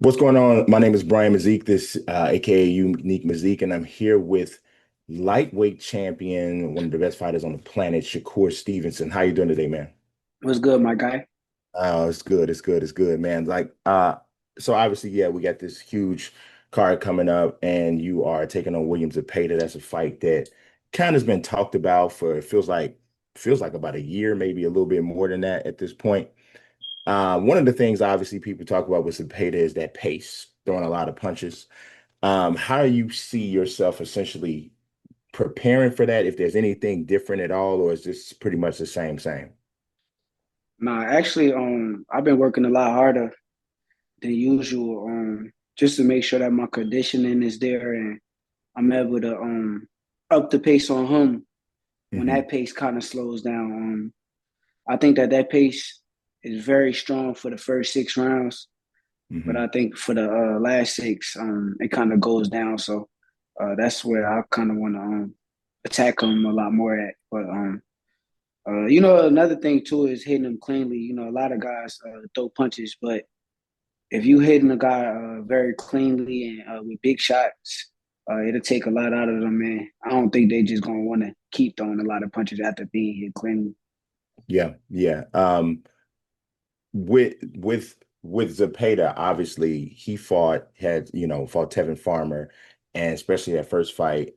What's going on? My name is Brian Mazique, aka Unique Mazique, and I'm here with lightweight champion, one of the best fighters on the planet, Shakur Stevenson. How you doing today, man? What's good, my guy? Oh, it's good, it's good, it's good, man. So obviously, yeah, we got this huge card coming up, and you are taking on William Zepeda. That's a fight that kind of has been talked about for it feels like about a year, maybe a little bit more than that at this point. One of the things obviously people talk about with Cepeda is that pace, throwing a lot of punches. How do you see yourself essentially preparing for that? If there's anything different at all, or is this pretty much the same? Nah, actually, I've been working a lot harder than usual, just to make sure that my conditioning is there and I'm able to up the pace on him when Hmm. that pace kind of slows down. I think that pace is very strong for the first 6 rounds, but Hmm. I think for the last six, it kind of goes down. So that's where I kind of want to attack him a lot more at. But another thing too is hitting them cleanly. A lot of guys throw punches, but if you hitting a guy very cleanly and with big shots, it'll take a lot out of them, man. I don't think they just gonna want to keep throwing a lot of punches after being hit cleanly. Yeah, yeah. With Zepeda, obviously he fought Tevin Farmer, and especially the first fight,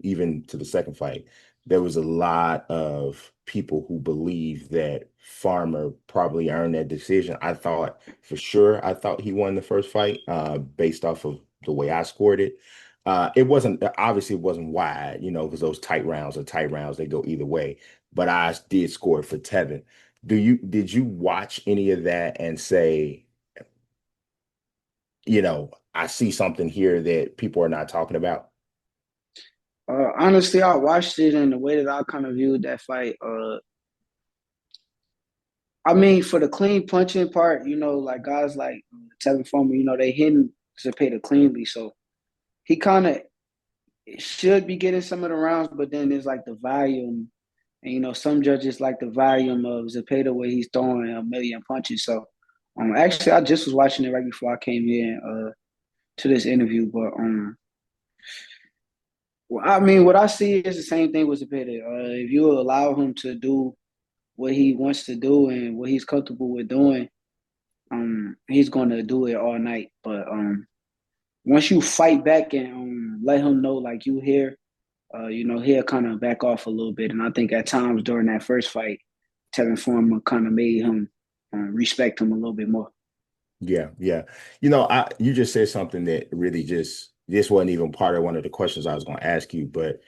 even to the second fight, there was a lot of people who believe that Farmer probably earned that decision. I thought he won the first fight, based off of the way I scored it. It wasn't wide, because those tight rounds are tight rounds, they go either way. But I did score it for Tevin. Did you watch any of that and say, I see something here that people are not talking about? Honestly, I watched it and the way that I kind of viewed that fight. I mean, for the clean punching part, like guys like Tevin Farmer, they hitting Cepeda cleanly, so he kind of should be getting some of the rounds, but then there's like the volume. And some judges like the volume of Cepeda where he's throwing a million punches. So actually I just was watching it right before I came in to this interview. But well, I mean what I see is the same thing with Cepeda. If you allow him to do what he wants to do and what he's comfortable with doing, he's gonna do it all night. But once you fight back and let him know like you here, he'll kind of back off a little bit. And I think at times during that first fight, Tevin Farmer kind of made him respect him a little bit more. Yeah, yeah. You just said something that really just this wasn't even part of one of the questions I was going to ask you, but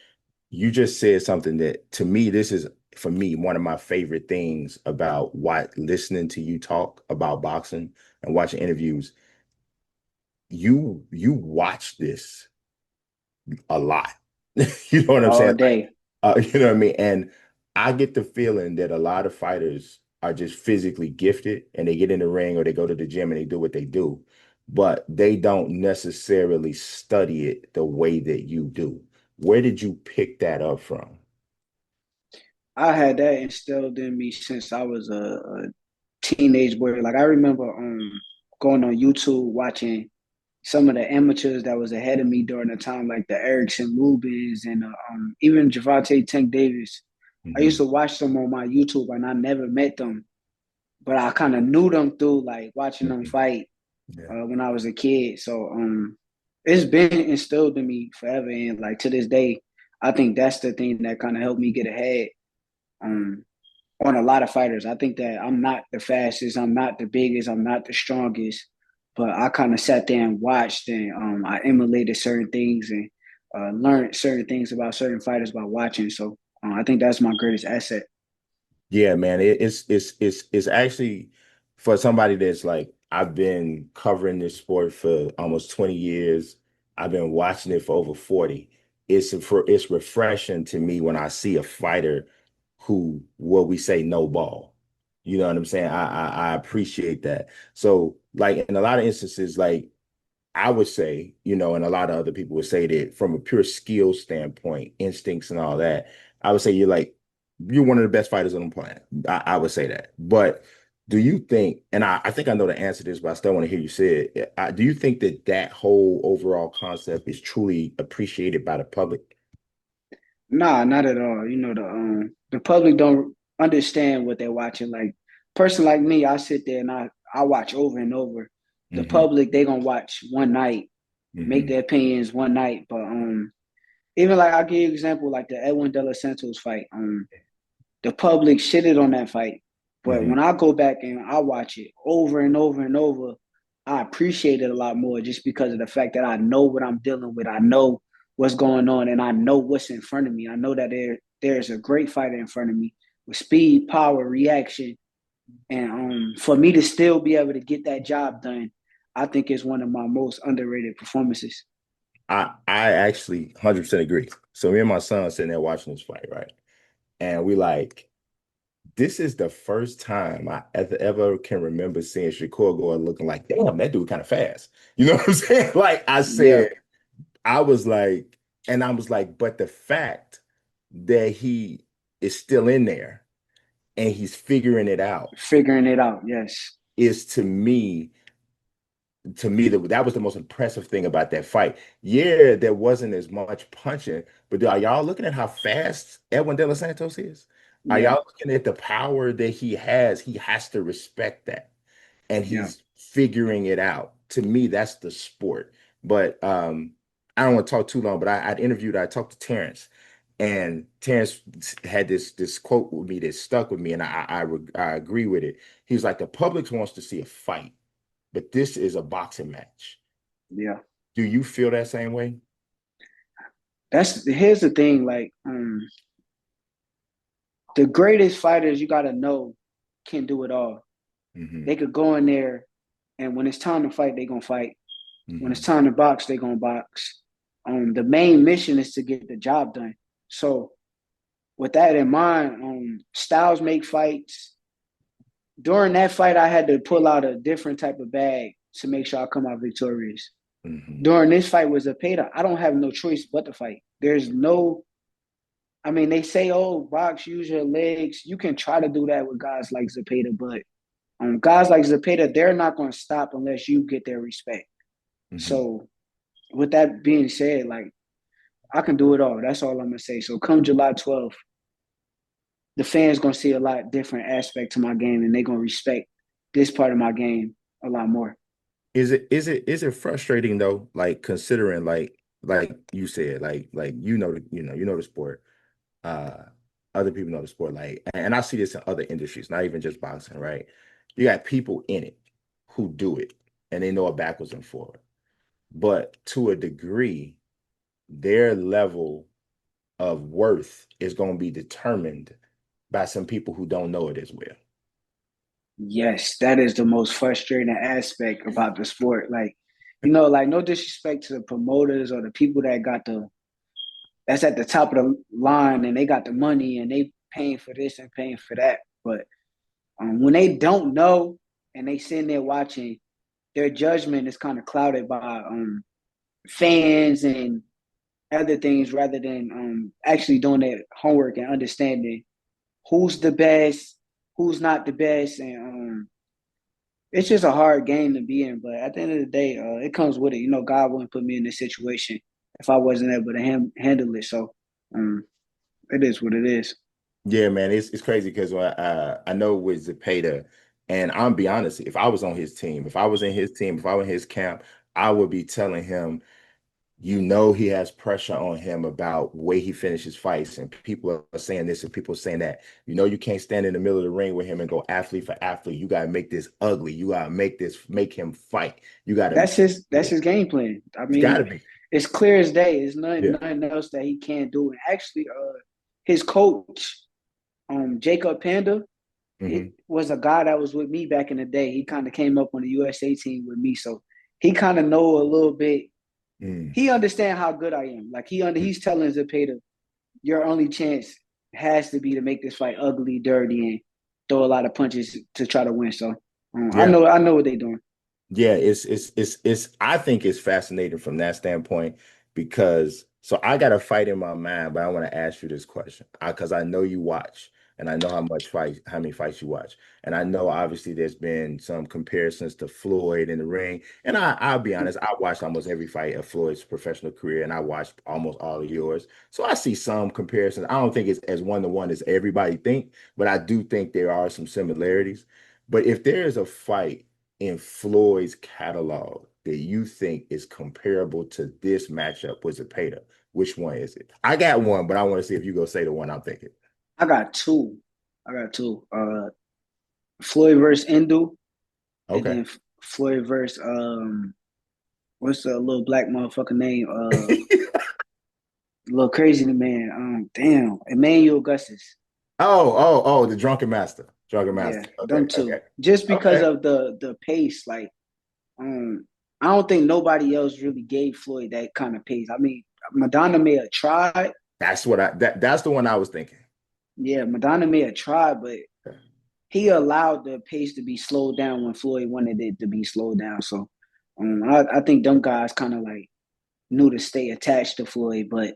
you just said something that to me, this is for me one of my favorite things about what listening to you talk about boxing and watching interviews. You watch this a lot. You know what I'm All saying? Like, day. you know what I mean? And I get the feeling that a lot of fighters are just physically gifted and they get in the ring or they go to the gym and they do what they do, but they don't necessarily study it the way that you do. Where did you pick that up from? I had that instilled in me since I was a teenage boy. Like I remember going on YouTube watching some of the amateurs that was ahead of me during the time, like the Erickson Rubins and even Gervonta Tank Davis. I used Hmm. to watch them on my YouTube, and I never met them, but I kind of knew them through like watching them Hmm. fight Yeah. when I was a kid. So it's been instilled in me forever, and like to this day, I think that's the thing that kind of helped me get ahead um, on a lot of fighters. I think that I'm not the fastest, I'm not the biggest, I'm not the strongest, but I kind of sat there and watched, and I emulated certain things and learned certain things about certain fighters by watching. So I think that's my greatest asset. Yeah, man, it's actually for somebody that's like I've been covering this sport for almost 20 years. I've been watching it for over 40. It's refreshing to me when I see a fighter who what we say no ball. You know what I'm saying? I appreciate that. So like in a lot of instances, like I would say, and a lot of other people would say that from a pure skill standpoint, instincts and all that, I would say you're one of the best fighters on the planet. I would say that. But Do you think, and I think I know the answer to this, but I still want to hear you say it. Do you think that that whole overall concept is truly appreciated by the public? Nah, not at all. You know, the public don't understand what they're watching. Like person like me, I sit there and I watch over and over. The Hmm. public, they gonna watch one night, make Hmm. their opinions one night. But even like I'll give you an example, like the Edwin De Los Santos fight. The public shitted on that fight. But Hmm. when I go back and I watch it over and over and over, I appreciate it a lot more just because of the fact that I know what I'm dealing with. I know what's going on and I know what's in front of me. I know that there's a great fighter in front of me with speed, power, reaction. And for me to still be able to get that job done, I think is one of my most underrated performances. I actually 100% agree. So me and my son sitting there watching this fight, right? And we like, this is the first time I ever can remember seeing Shakur going looking like, damn, that dude kind of fast. You know what I'm saying? Like I Yeah, said, I was like, and I was like, but the fact that he is still in there and he's figuring it out figuring it out. Yes. is to me that was the most impressive thing about that fight. Yeah, there wasn't as much punching, but are y'all looking at how fast Edwin De Los Santos is? Are Yeah. y'all looking at the power that he has? He has to respect that, and Yeah. he's figuring it out. To me, that's the sport. But I don't want to talk too long. But I talked to Terrence, and Terrence had this quote with me that stuck with me, and I agree with it. He's like, the public wants to see a fight, but this is a boxing match. Yeah. Do you feel that same way? That's here's the thing, like the greatest fighters you gotta know can do it all. Hmm. They could go in there and when it's time to fight, they gonna fight. When it's Hmm. time to box, they gonna box. The main mission is to get the job done. So with that in mind, styles make fights. During that fight, I had to pull out a different type of bag to make sure I come out victorious. Hmm. During this fight with Cepeda, I don't have no choice but to fight. There's no, I mean, they say, oh, box, use your legs. You can try to do that with guys like Cepeda, but guys like Zepeda, they're not going to stop unless you get their respect. Hmm. So, with that being said, like I can do it all. That's all I'm gonna say. So, come July 12th, the fans gonna see a lot different aspect to my game, and they're gonna respect this part of my game a lot more. Is it frustrating though? Like considering like you said, like you know the sport. Uh, other people know the sport. Like, and I see this in other industries, not even just boxing, right? You got people in it who do it and they know it backwards and forward. But to a degree, their level of worth is going to be determined by some people who don't know it as well. Yes, that is the most frustrating aspect about the sport. Like, like no disrespect to the promoters or the people that got that's at the top of the line and they got the money and they paying for this and paying for that. But when they don't know and they sitting there watching, their judgment is kind of clouded by fans and other things rather than actually doing their homework and understanding who's the best, who's not the best, and it's just a hard game to be in. But at the end of the day, it comes with it. God wouldn't put me in this situation if I wasn't able to handle it. So um, it is what it is. Yeah, man, it's crazy because I know with Zepeda, and I'm be honest, if I was on his team, if I was in his team, if I was in his camp, I would be telling him, he has pressure on him about way he finishes fights, and people are saying this and people are saying that. You can't stand in the middle of the ring with him and go athlete for athlete. You gotta make this ugly. You gotta make him fight. You gotta, That's yeah, his game plan. I it's mean, gotta be. it's clear as day. There's Yeah. nothing else that he can't do. And actually, his coach, Jacob Panda, it Hmm. was a guy that was with me back in the day. He kind of came up on the USA team with me, so he kind of know a little bit. Mm. He understand how good I am. Like he's telling Zepeda, your only chance has to be to make this fight ugly, dirty, and throw a lot of punches to try to win. So Yeah. I know what they're doing. Yeah, it's I think it's fascinating from that standpoint because so I got a fight in my mind, but I want to ask you this question because I know you watch. and I know how many fights you watch. And I know obviously there's been some comparisons to Floyd in the ring. And I'll be honest, I watched almost every fight of Floyd's professional career, and I watched almost all of yours. So I see some comparisons. I don't think it's as one-to-one as everybody think, but I do think there are some similarities. But if there is a fight in Floyd's catalog that you think is comparable to this matchup with Zepeda, which one is it? I got one, but I want to see if you go say the one I'm thinking. I got two. I got two. Floyd versus Indu, and Okay. then Floyd versus what's the little black motherfucker name? Little crazy man. Damn, Emmanuel Augustus. The Drunken Master. Drunken Yeah, Master. Okay, them two. okay, Just because okay. of the pace, like I don't think nobody else really gave Floyd that kind of pace. I mean, Madonna may have tried. That's the one I was thinking. Yeah, Madonna may have tried, but Okay. he allowed the pace to be slowed down when Floyd wanted it to be slowed down. So I think them guys kind of like knew to stay attached to Floyd, but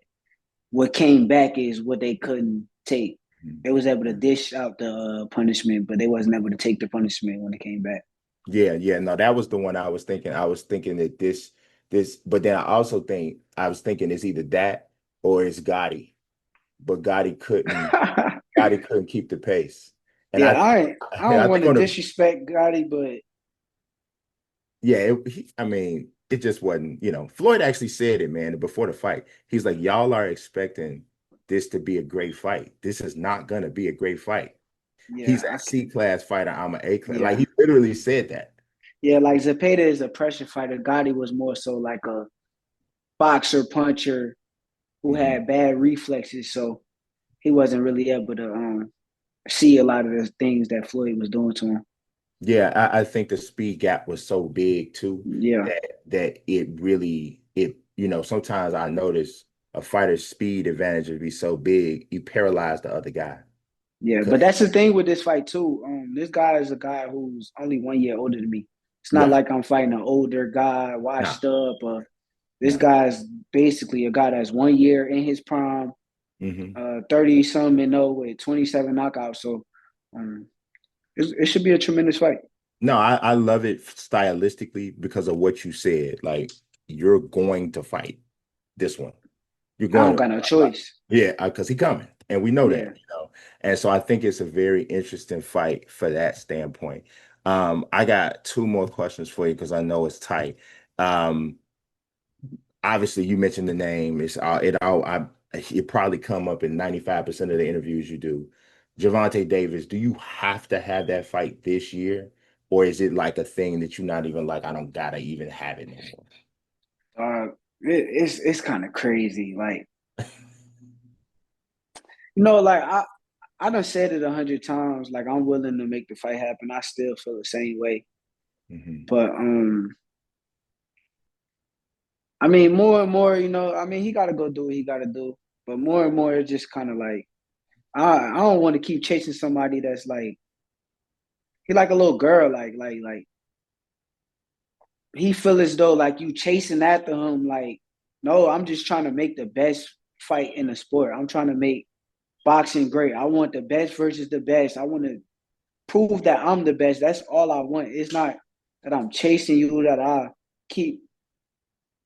what came back is what they couldn't take. They was able to dish out the punishment, but they wasn't able to take the punishment when it came back. Yeah, yeah, no, that was the one I was thinking. I was thinking that but then I also think I was thinking it's either that or it's Gotti, but Gotti couldn't keep the pace, and Yeah, I I don't I want think to on the disrespect Gotti, but yeah, I mean, it just wasn't, Floyd actually said it, man, before the fight. He's like, y'all are expecting this to be a great fight. This is not gonna be a great fight. yeah, He's a C class fighter. I'm an A class. Like yeah, he literally said that. yeah. Like Zepeda is a pressure fighter. Gotti was more so like a boxer puncher who Mhm. had bad reflexes, so he wasn't really able to see a lot of the things that Floyd was doing to him. Yeah, I think the speed gap was so big too Yeah, that it really sometimes I notice a fighter's speed advantage would be so big, you paralyze the other guy. yeah. But 'Cause that's the thing with this fight too. This guy is a guy who's only 1 year older than me. It's not yeah, like I'm fighting an older guy, no, washed up. This no. guy's basically a guy that's 1 year in his prime, Hmm. 30 some and 0 with 27 knockouts. So um, it should be a tremendous fight. No, I love it stylistically because of what you said. Like you're going to fight this one. You're I going don't to, got no choice. yeah, because he coming, and we know Yeah. that. And so I think it's a very interesting fight for that standpoint. I got two more questions for you because I know it's tight. Um, Obviously, you mentioned the name. It probably come up in 95% of the interviews you do. Gervonta Davis, do you have to have that fight this year, or is it like a thing that you're not even like, I don't gotta even have it no more? It's kind of crazy. Like, like I done said it 100 times. Like I'm willing to make the fight happen. I still feel the same way. Hmm. But I mean, more and more, I mean, he got to go do what he got to do. But more and more, it's just kind of like I don't want to keep chasing somebody that's like he like a little girl. Like he feel as though like you chasing after him. Like no, I'm just trying to make the best fight in the sport. I'm trying to make boxing great. I want the best versus the best. I want to prove that I'm the best. That's all I want. It's not that I'm chasing you, that I keep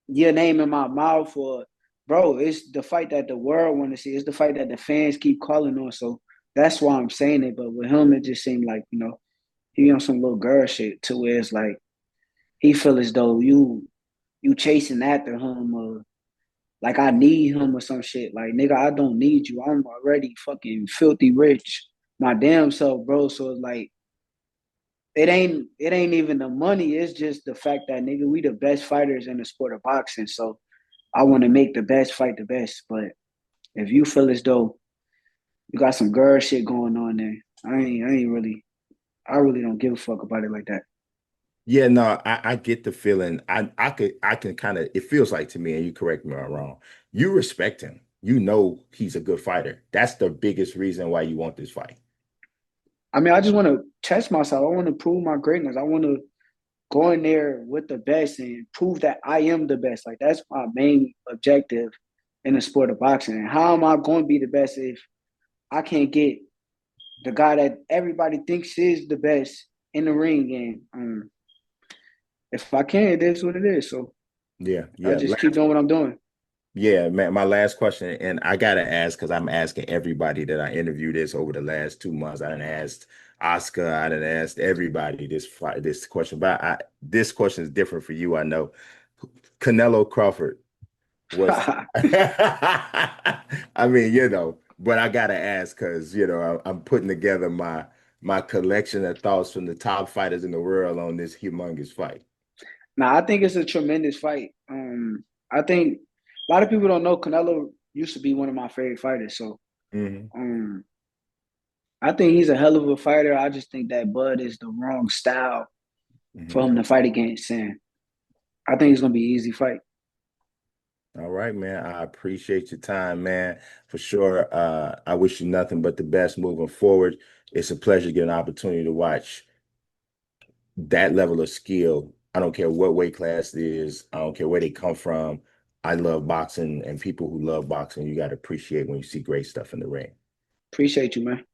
your name in my mouth, or bro, it's the fight that the world want to see. It's the fight that the fans keep calling on. So that's why I'm saying it. But with him, it just seemed like, he on some little girl shit to where it's like he feel as though you chasing after him, or like I need him or some shit. Like nigga, I don't need you. I'm already fucking filthy rich my damn self, bro. So it's like it ain't even the money. It's just the fact that nigga, we the best fighters in the sport of boxing. So I want to make the best fight the best. But if you feel as though you got some girl shit going on there, I really don't give a fuck about it like that. Yeah, no, I get the feeling. I can kind of, it feels like to me, and you correct me if I'm wrong. You respect him. You know he's a good fighter. That's the biggest reason why you want this fight. I mean, I just want to test myself. I want to prove my greatness. I want to go in there with the best and prove that I am the best. Like that's my main objective in the sport of boxing. And how am I going to be the best if I can't get the guy that everybody thinks is the best in the ring. And if I can, it is what it is. So Yeah, I'll yeah. just keep doing what I'm doing. Yeah, man, my last question, and I gotta ask because I'm asking everybody that I interviewed this over the last 2 months. I done asked Oscar, I done asked everybody this question, but this question is different for you. I know Canelo Crawford was, I mean, but I gotta ask because I'm putting together my collection of thoughts from the top fighters in the world on this humongous fight. Now I think it's a tremendous fight. I think a lot of people don't know Canelo used to be one of my favorite fighters. So Hmm. um, I think he's a hell of a fighter. I just think that Bud is the wrong style for Hmm. him to fight against, and I think it's gonna be an easy fight. All right, man. I appreciate your time, man. For sure. I wish you nothing but the best moving forward. It's a pleasure to get an opportunity to watch that level of skill. I don't care what weight class it is. I don't care where they come from. I love boxing, and people who love boxing, you got to appreciate when you see great stuff in the ring. Appreciate you, man.